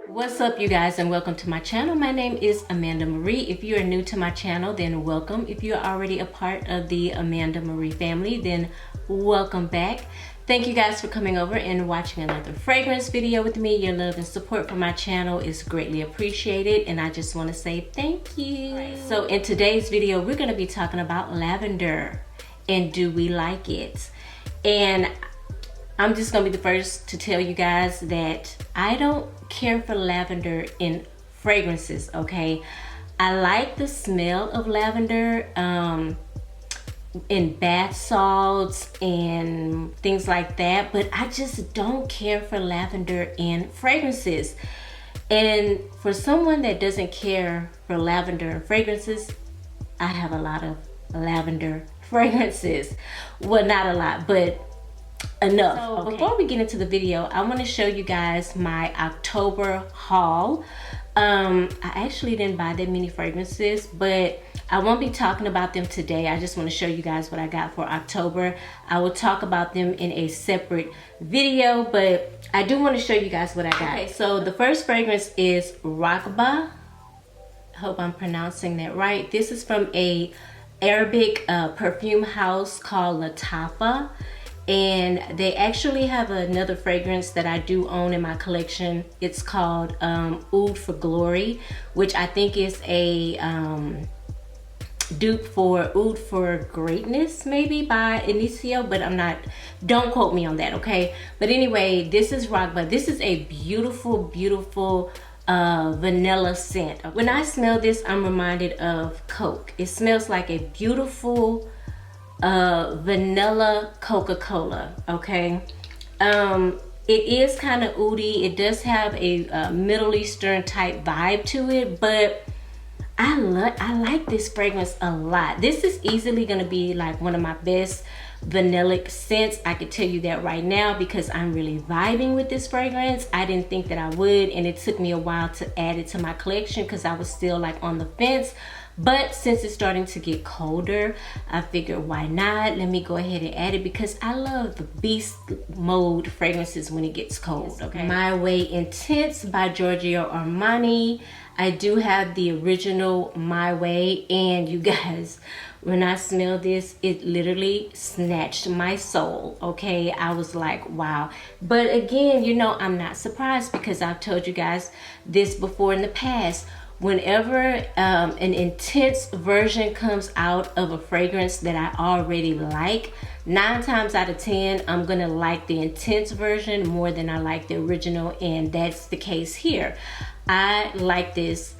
What's up, you guys, and welcome to my channel. My name is Amanda Marie. If you are new to my channel, then welcome. If you are already a part of the Amanda Marie family, then welcome back. Thank you guys for coming over and watching another fragrance video with me. Your love and support for my channel is greatly appreciated, and I just want to say thank you. Right, so in today's video, we're going to be talking about lavender and do we like it. And I'm just gonna be the first to tell you guys that I don't care for lavender in fragrances, okay? I like the smell of lavender in bath salts and things like that, but I just don't care for lavender in fragrances. And for someone that doesn't care for lavender in fragrances, I have a lot of lavender fragrances. Well, not a lot, but enough. So before we get into the video, I want to show you guys my October haul. I actually didn't buy that many fragrances, but I won't be talking about them today. I just want to show you guys what I got for October. I will talk about them in a separate video, but I do want to show you guys what I got. Okay, so the first fragrance is Raghba. I hope I'm pronouncing that right. This is from a Arabic perfume house called Latafa. And they actually have another fragrance that I do own in my collection. It's called Oud for Glory, which I think is a dupe for Oud for Greatness, maybe by Inicio, but I'm not, don't quote me on that, okay? But anyway, this is Raghba. This is a beautiful, beautiful vanilla scent. When I smell this, I'm reminded of Coke. It smells like a beautiful vanilla Coca-Cola, okay? It is kind of oody. It does have a Middle Eastern type vibe to it, but I like this fragrance a lot. This is easily gonna be like one of my best vanillic scents. I could tell you that right now because I'm really vibing with this fragrance. I didn't think that I would, and it took me a while to add it to my collection because I was still like on the fence. But since it's starting to get colder, I figured why not? Let me go ahead and add it because I love the beast mode fragrances when it gets cold, okay? My Way Intense by Giorgio Armani. I do have the original My Way, and you guys, when I smell this, it literally snatched my soul, okay? I was like, wow. But again, you know, I'm not surprised because I've told you guys this before in the past. Whenever an intense version comes out of a fragrance that I already like, 9 times out of 10, I'm gonna like the intense version more than I like the original, and that's the case here. I like this.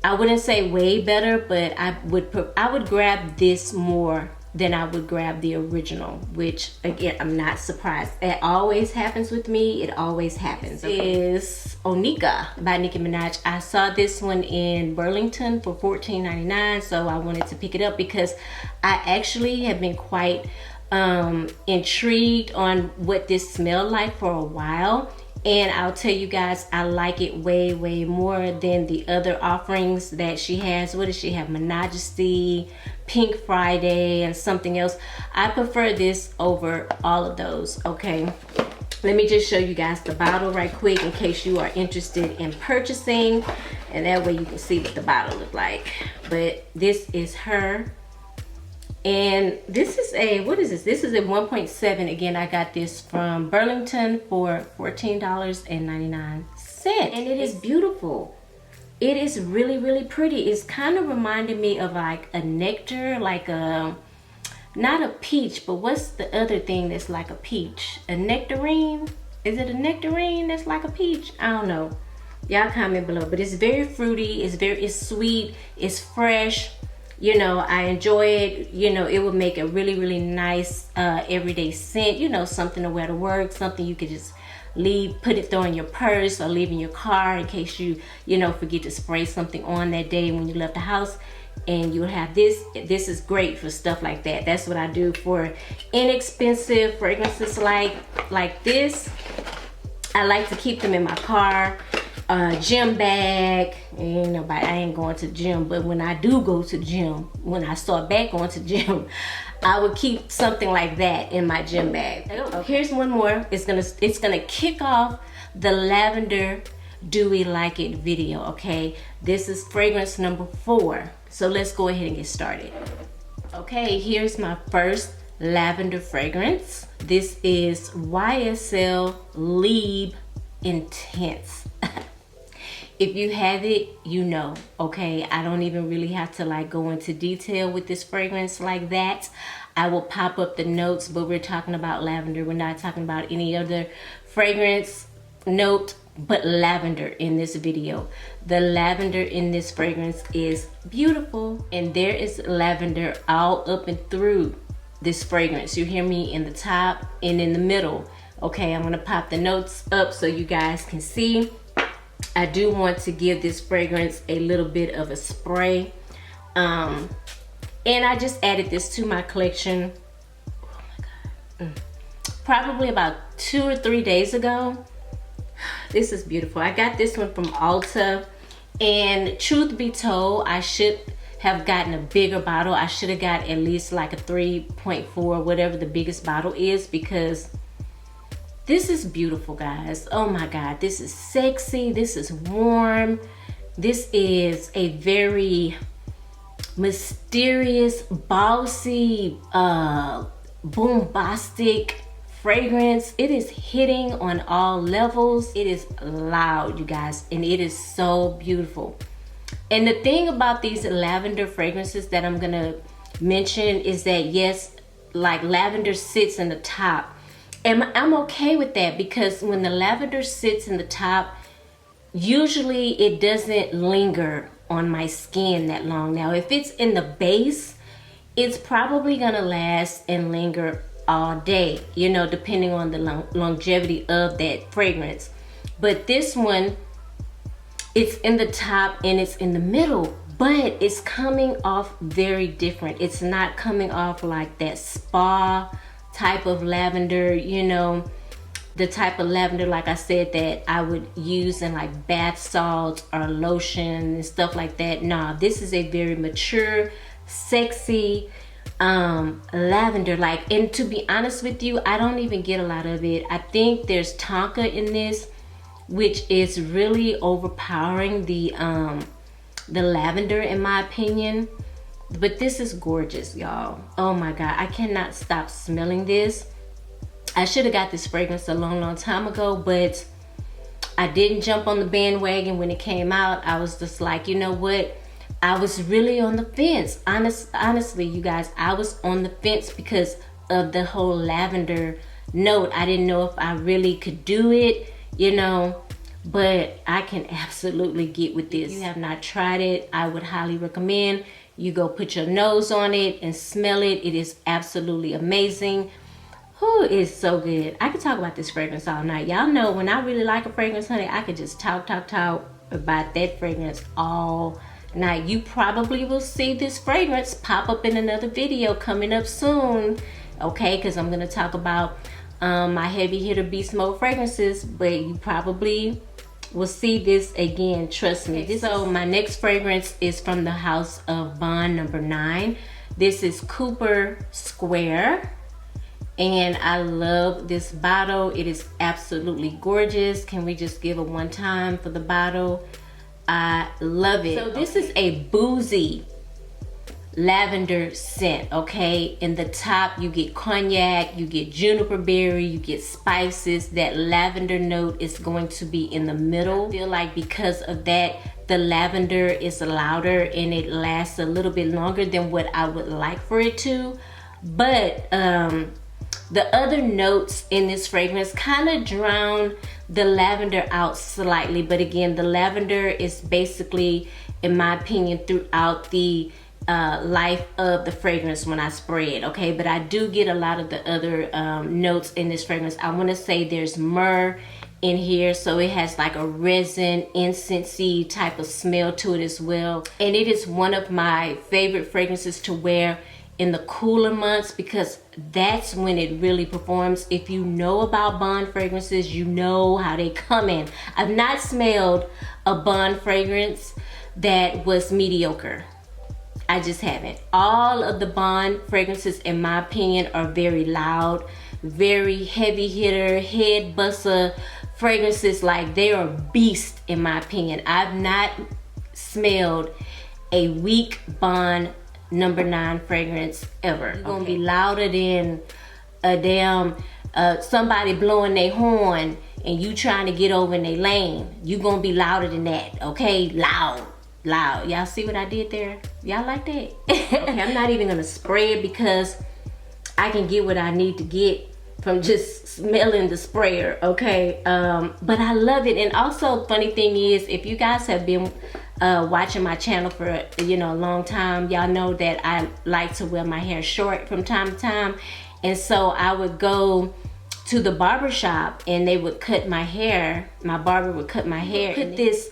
I wouldn't say way better, but I would grab this more than I would grab the original, which again, I'm not surprised. It always happens with me. It always happens. Okay. Is Onika by Nicki Minaj. I saw this one in Burlington for $14.99, so I wanted to pick it up because I actually have been quite intrigued on what this smelled like for a while. And I'll tell you guys, I like it way, way more than the other offerings that she has. What does she have? Majesty, Pink Friday, and something else. I prefer this over all of those, okay? Let me just show you guys the bottle right quick in case you are interested in purchasing. And that way you can see what the bottle looks like. But this is her. And this is a, what is this? This is a 1.7. Again, I got this from Burlington for $14.99. And it is beautiful. It is really, really pretty. It's kind of reminded me of like a nectar, like a, not a peach, but what's the other thing that's like a peach? A nectarine? Is it a nectarine that's like a peach? I don't know. Y'all comment below. But it's very fruity. It's sweet. It's fresh. You know, I enjoy it. You know, it would make a really, really nice everyday scent. You know, something to wear to work, something you could just leave, throw in your purse or leave in your car in case you know, forget to spray something on that day when you left the house. And you have this. This is great for stuff like that. That's what I do for inexpensive fragrances like this. I like to keep them in my car. gym bag. Ain't nobody, I ain't going to the gym, but when I do go to the gym, when I start back going to the gym, I would keep something like that in my gym bag. Okay. Here's one more. It's gonna kick off the lavender Do We Like It video, okay? This is fragrance number 4. So let's go ahead and get started. Okay, here's my first lavender fragrance. This is YSL Libre Intense. If you have it, you know, okay? I don't even really have to like go into detail with this fragrance like that. I will pop up the notes, but we're talking about lavender. We're not talking about any other fragrance note but lavender in this video. The lavender in this fragrance is beautiful, and there is lavender all up and through this fragrance. You hear me? In the top and in the middle. Okay, I'm gonna pop the notes up so you guys can see. I do want to give this fragrance a little bit of a spray, and I just added this to my collection, oh my God, probably about 2 or 3 days ago. This is beautiful. I got this one from Ulta, and truth be told, I should have gotten a bigger bottle. I should have got at least like a 3.4, whatever the biggest bottle is, because this is beautiful, guys. Oh my God, this is sexy. This is warm. This is a very mysterious, bossy, bombastic fragrance. It is hitting on all levels. It is loud, you guys, and it is so beautiful. And the thing about these lavender fragrances that I'm gonna mention is that, yes, like lavender sits in the top. And I'm okay with that, because when the lavender sits in the top, usually it doesn't linger on my skin that long. Now, if it's in the base, it's probably gonna last and linger all day, you know, depending on the longevity of that fragrance. But this one, it's in the top and it's in the middle, but it's coming off very different. It's not coming off like that spa type of lavender, you know, the type of lavender, like I said, that I would use in like bath salts or lotion and stuff like that. Nah, this is a very mature, sexy lavender. Like, and to be honest with you, I don't even get a lot of it. I think there's tonka in this, which is really overpowering the lavender, in my opinion. But this is gorgeous, y'all. Oh my God, I cannot stop smelling this. I should have got this fragrance a long time ago, but I didn't jump on the bandwagon when it came out. I was just like, you know what? I was really on the fence. Honestly, you guys, I was on the fence because of the whole lavender note. I didn't know if I really could do it, you know, but I can absolutely get with this. If you have not tried it, I would highly recommend you go put your nose on it and smell it. It is absolutely amazing. Whew, it's so good. I could talk about this fragrance all night. Y'all know when I really like a fragrance, honey, I could just talk about that fragrance all night. You probably will see this fragrance pop up in another video coming up soon, okay? Because I'm going to talk about my heavy hitter beast mode fragrances, but you probably will see this again, trust me. So my next fragrance is from the house of Bond number 9. This is Cooper Square, and I love this bottle. It is absolutely gorgeous. Can we just give a one time for the bottle? I love it. So this is a boozy lavender scent, okay? In the top, you get cognac, you get juniper berry, you get spices. That lavender note is going to be in the middle. I feel like because of that, the lavender is louder and it lasts a little bit longer than what I would like for it to. But the other notes in this fragrance kind of drown the lavender out slightly. But again, the lavender is basically, in my opinion, throughout the life of the fragrance when I spray it, okay? But I do get a lot of the other notes in this fragrance. I want to say there's myrrh in here, so it has like a resin, incensey type of smell to it as well. And it is one of my favorite fragrances to wear in the cooler months, because that's when it really performs. If you know about Bond fragrances, you know how they come in. I've not smelled a Bond fragrance that was mediocre. I just haven't. All of the Bond fragrances, in my opinion, are very loud, very heavy hitter, head buster fragrances. Like, they are beasts, in my opinion. I've not smelled a weak Bond number 9 fragrance ever. It's gonna be louder than a damn somebody blowing their horn and you trying to get over in their lane. You gonna be louder than that, okay? Loud. Y'all see what I did there? Y'all like that? Okay, I'm not even gonna spray it because I can get what I need to get from just smelling the sprayer, okay? But I love it. And also, funny thing is, if you guys have been watching my channel for a long time, y'all know that I like to wear my hair short from time to time. And so I would go to the barber shop and they would cut my hair. My barber would cut my hair. Put this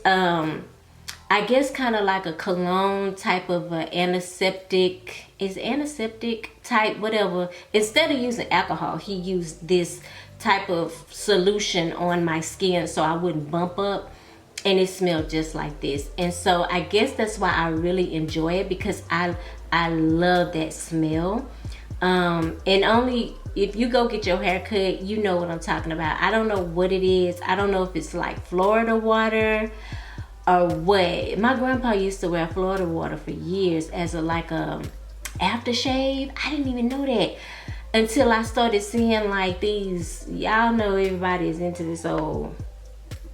I guess kind of like a cologne type of antiseptic, is antiseptic type, whatever. Instead of using alcohol, he used this type of solution on my skin so I wouldn't bump up, and it smelled just like this. And so I guess that's why I really enjoy it, because I love that smell. And only if you go get your hair cut, you know what I'm talking about. I don't know what it is. I don't know if it's like Florida water or what. My grandpa used to wear Florida water for years as a aftershave. I didn't even know that until I started seeing like these, y'all know everybody is into this old,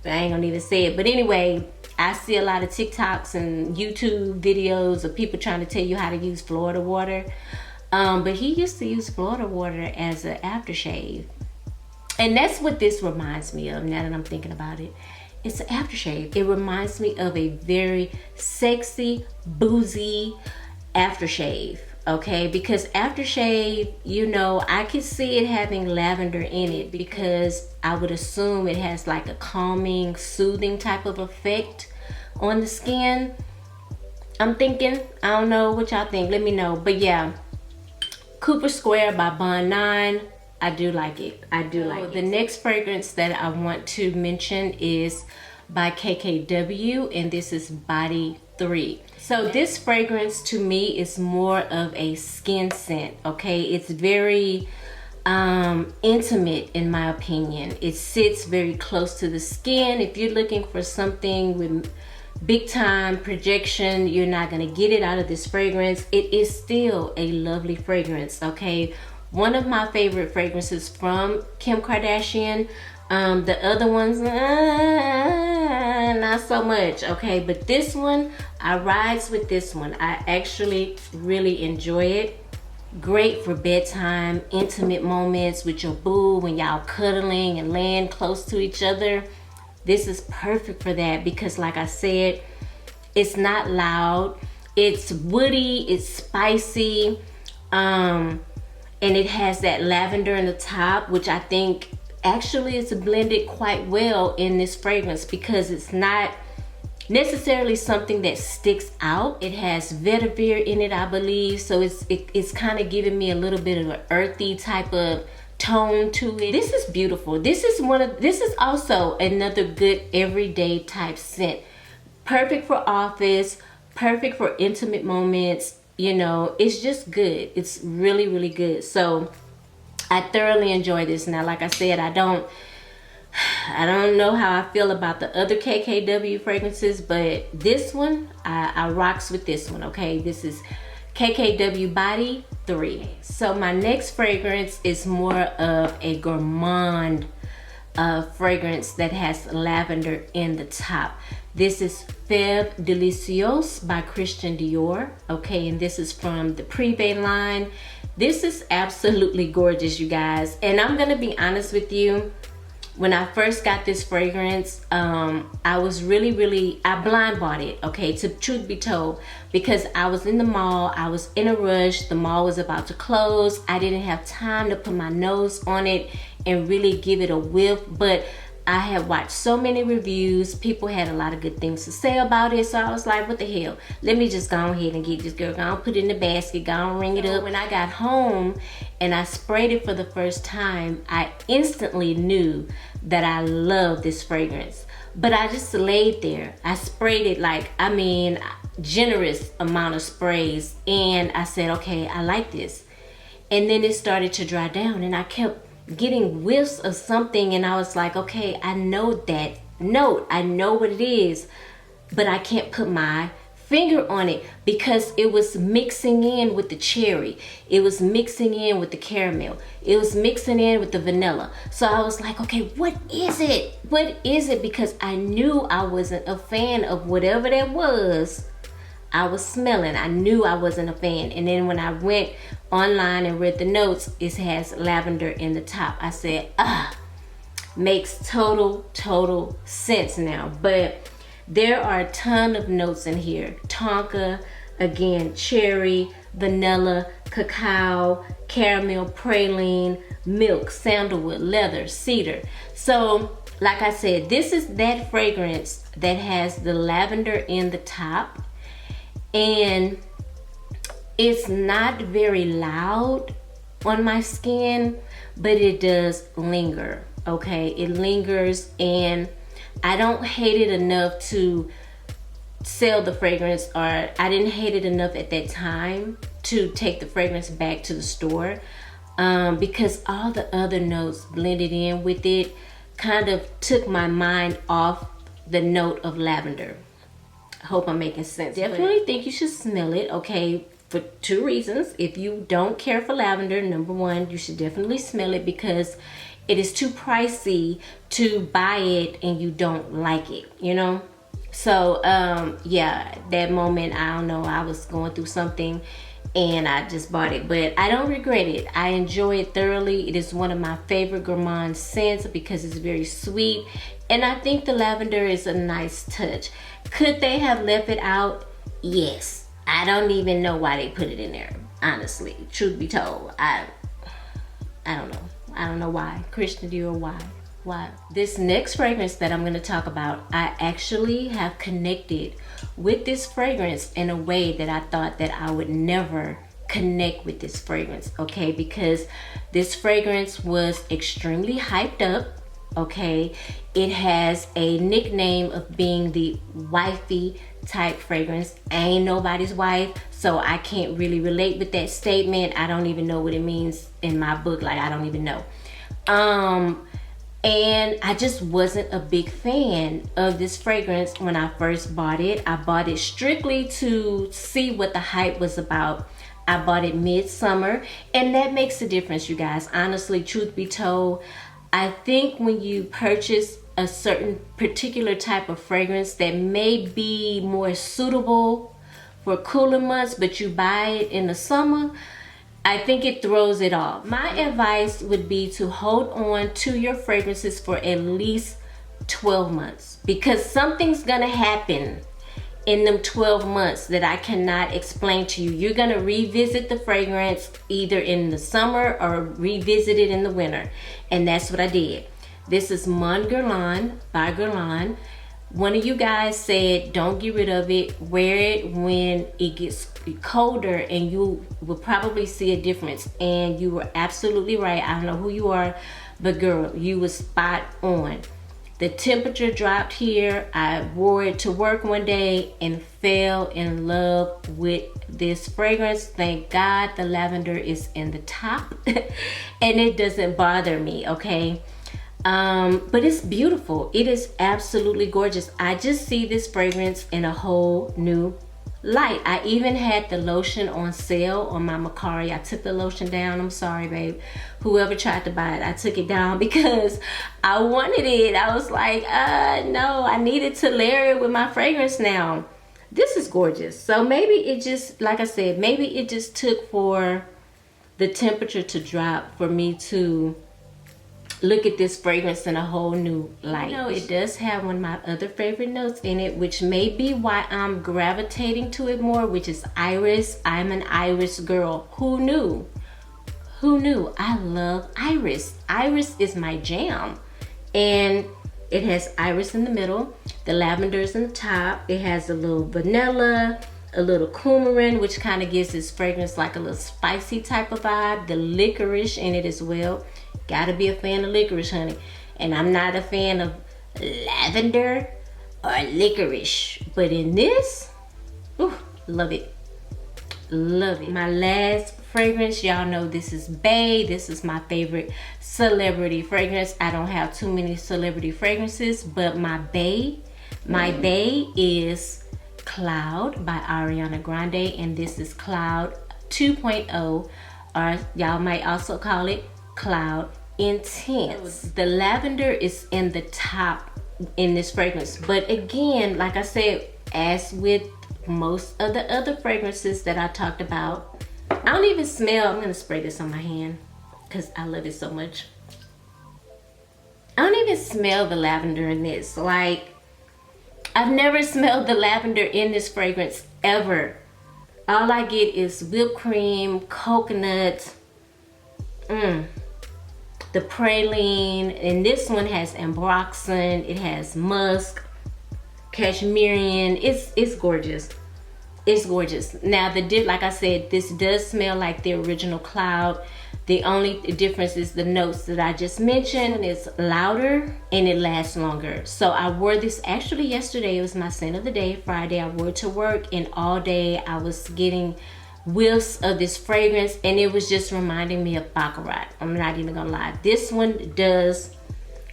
I ain't gonna even say it, but anyway, I see a lot of TikToks and YouTube videos of people trying to tell you how to use Florida water. But he used to use Florida water as an aftershave. And that's what this reminds me of now that I'm thinking about it. It's an aftershave. It reminds me of a very sexy, boozy aftershave, okay? Because aftershave, I could see it having lavender in it, because I would assume it has like a calming, soothing type of effect on the skin. I'm thinking, I don't know what y'all think, let me know. But yeah, Cooper Square by Bond 9. I do like it. I do like it. The next fragrance that I want to mention is by KKW, and this is Body 3. So this fragrance to me is more of a skin scent, okay? It's very intimate in my opinion. It sits very close to the skin. If you're looking for something with big time projection, you're not gonna get it out of this fragrance. It is still a lovely fragrance, okay? One of my favorite fragrances from Kim Kardashian. The other ones, not so much, okay? But this one, I rides with this one. I actually really enjoy it. Great for bedtime, intimate moments with your boo when y'all cuddling and laying close to each other. This is perfect for that because, like I said, it's not loud. It's woody, it's spicy. And it has that lavender in the top, which I think actually is blended quite well in this fragrance because it's not necessarily something that sticks out. It has vetiver in it, I believe, so it's kind of giving me a little bit of an earthy type of tone to it. This is beautiful. This is also another good everyday type scent. Perfect for office, perfect for intimate moments. It's just good. It's really, really good. So I thoroughly enjoy this. Now, like I said, I don't know how I feel about the other KKW fragrances, but this one, I rocks with this one, okay? This is KKW Body 3. So my next fragrance is more of a gourmand fragrance that has lavender in the top. This is Feb Delicious by Christian Dior, okay, and this is from the Privé line. This is absolutely gorgeous, you guys, and I'm gonna be honest with you. When I first got this fragrance, I was I blind bought it, okay, to truth be told, because I was in the mall, I was in a rush, the mall was about to close, I didn't have time to put my nose on it and really give it a whiff, but I had watched so many reviews. People had a lot of good things to say about it. So I was like, what the hell? Let me just go ahead and get this girl. Go on, put it in the basket. Go on, ring it up. When I got home and I sprayed it for the first time, I instantly knew that I loved this fragrance. But I just laid there. I sprayed it like, I mean, generous amount of sprays. And I said, okay, I like this. And then it started to dry down and I kept getting whiffs of something, and I was like, okay, I know that note, I know what it is, but I can't put my finger on it because it was mixing in with the cherry, it was mixing in with the caramel, it was mixing in with the vanilla. So I was like, okay, what is it? Because I knew I wasn't a fan of whatever that was. I was smelling. I knew I wasn't a fan. And then when I went online and read the notes, it has lavender in the top. I said, makes total sense now. But there are a ton of notes in here. Tonka, again, cherry, vanilla, cacao, caramel, praline, milk, sandalwood, leather, cedar. So, like I said, this is that fragrance that has the lavender in the top. And it's not very loud on my skin, but it does linger, okay? It lingers, and I don't hate it enough to sell the fragrance, or I didn't hate it enough at that time to take the fragrance back to the store, because all the other notes blended in with it kind of took my mind off the note of lavender. I hope I'm making sense. Definitely think you should smell it, okay, for two reasons. If you don't care for lavender, number one, you should definitely smell it because it is too pricey to buy it and you don't like it, you know? So, yeah, that moment, I don't know, I was going through something and I just bought it, but I don't regret it. I enjoy it thoroughly. It is one of my favorite gourmand scents because it's very sweet, and I think the lavender is a nice touch. Could they have left it out? Yes. I don't even know why they put it in there, honestly. Truth be told, I don't know. I don't know why. Christian Dior, why? This next fragrance that I'm going to talk about, I actually have connected with this fragrance in a way that I thought that I would never connect with this fragrance, okay? Because this fragrance was extremely hyped up, okay? It has a nickname of being the wifey type fragrance. I ain't nobody's wife, so I can't really relate with that statement. I don't even know what it means in my book. Like, I don't even know. And I just wasn't a big fan of this fragrance when I first bought it. I bought it strictly to see what the hype was about. I bought it midsummer, and that makes a difference, you guys. Honestly, truth be told, I think when you purchase a certain particular type of fragrance that may be more suitable for cooler months, but you buy it in the summer, I think it throws it off. My advice would be to hold on to your fragrances for at least 12 months, because something's gonna happen in them 12 months that I cannot explain to you. You're gonna revisit the fragrance either in the summer or revisit it in the winter, and that's what I did. This is Mon Guerlain by Garland. One of you guys said don't get rid of it, wear it when it gets colder and you will probably see a difference. And you were absolutely right. I don't know who you are, but girl, you were spot on. The temperature dropped here. I wore it to work one day and fell in love with this fragrance. Thank God the lavender is in the top and it doesn't bother me, okay? But it's beautiful. It is absolutely gorgeous. I just see this fragrance in a whole new light. I even had the lotion on sale on my Mercari. I took the lotion down. I'm sorry, babe. Whoever tried to buy it, I took it down because I wanted it. I was like, no, I needed to layer it with my fragrance now. This is gorgeous. So maybe it just, like I said, maybe it just took for the temperature to drop for me to look at this fragrance in a whole new light. You know, it does have one of my other favorite notes in it, which may be why I'm gravitating to it more, which is iris. I'm an iris girl. Who knew? Who knew? I love iris. Iris is my jam. And It has iris in the middle, the lavenders in the top. It has a little vanilla, a little coumarin, which kind of gives this fragrance like a little spicy type of vibe. The licorice in it as well. Gotta be a fan of licorice, honey. And I'm not a fan of lavender or licorice. But in this, ooh, love it. Love it. My last fragrance, y'all know this is Bae. This is my favorite celebrity fragrance. I don't have too many celebrity fragrances, but my Bae is Cloud by Ariana Grande, and this is Cloud 2.0, or y'all might also call it Cloud Intense. The lavender is in the top in this fragrance, but again, like I said, as with most of the other fragrances that I talked about, I don't even smell. I'm gonna spray this on my hand because I love it so much. I don't even smell the lavender in this. Like, I've never smelled the lavender in this fragrance ever. All I get is whipped cream, coconut, the praline, and this one has ambroxan, it has musk, cashmerian. It's gorgeous. It's gorgeous. Now like I said, this does smell like the original Cloud. The only difference is the notes that I just mentioned. It's louder and it lasts longer. So I wore this actually yesterday. It was my scent of the day, Friday. I wore it to work, and all day I was getting whiffs of this fragrance, and it was just reminding me of Baccarat. I'm not even gonna lie. This one does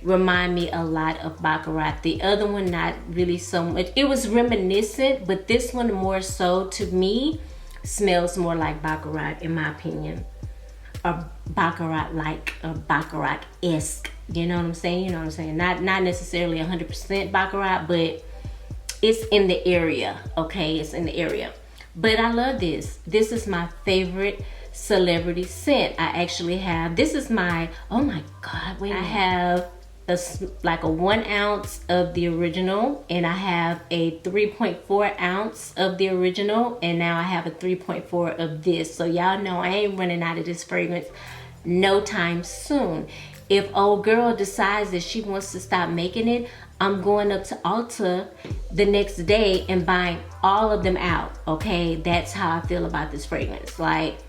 remind me a lot of Baccarat. The other one not really so much. It was reminiscent, but this one more so, to me, smells more like Baccarat in my opinion, or Baccarat-like, or Baccarat-esque. You know what I'm saying? You know what I'm saying? Not necessarily 100% Baccarat, but it's in the area. Okay, it's in the area. But I love this. This is my favorite celebrity scent. I actually have, this is my, oh my God, wait, I have like a 1 ounce of the original, and I have a 3.4 ounce of the original, and now I have a 3.4 of this. So y'all know I ain't running out of this fragrance no time soon. If old girl decides that she wants to stop making it, I'm going up to Ulta the next day and buying all of them out. Okay, that's how I feel about this fragrance. Like,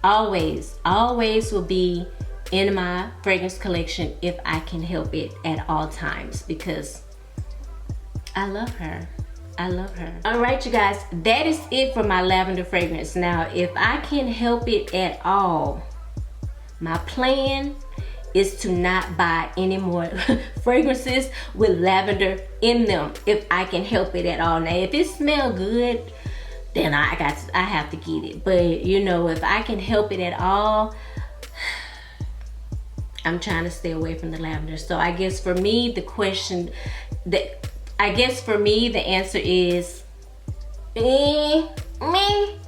always will be in my fragrance collection if I can help it at all times, because I love her. I love her. All right, you guys, that is it for my lavender fragrance. Now, if I can help it at all, my plan is to not buy any more fragrances with lavender in them if I can help it at all. Now, if it smells good, then I have to get it. But you know, if I can help it at all, I'm trying to stay away from the lavender. So I guess for me, the answer is me.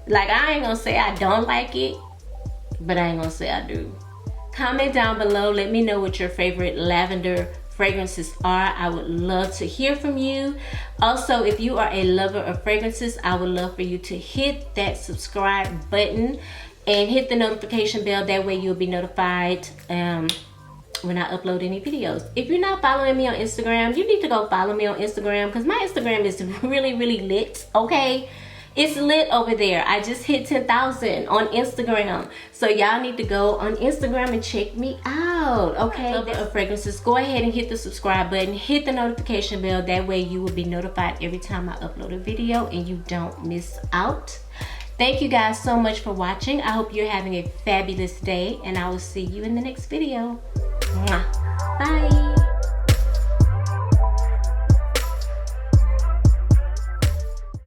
Like, I ain't gonna say I don't like it, but I ain't gonna say I do. Comment down below. Let me know what your favorite lavender fragrances are. I would love to hear from you. Also, if you are a lover of fragrances, I would love for you to hit that subscribe button and hit the notification bell. That way you'll be notified when I upload any videos. If you're not following me on Instagram, you need to go follow me on Instagram, because my Instagram is really lit. Okay, it's lit over there. I just hit 10,000 on Instagram, so y'all need to go on Instagram and check me out. Okay, lover of fragrances, go ahead and hit the subscribe button, hit the notification bell. That way you will be notified every time I upload a video and you don't miss out. Thank you guys so much for watching. I hope you're having a fabulous day, and I will see you in the next video. Bye.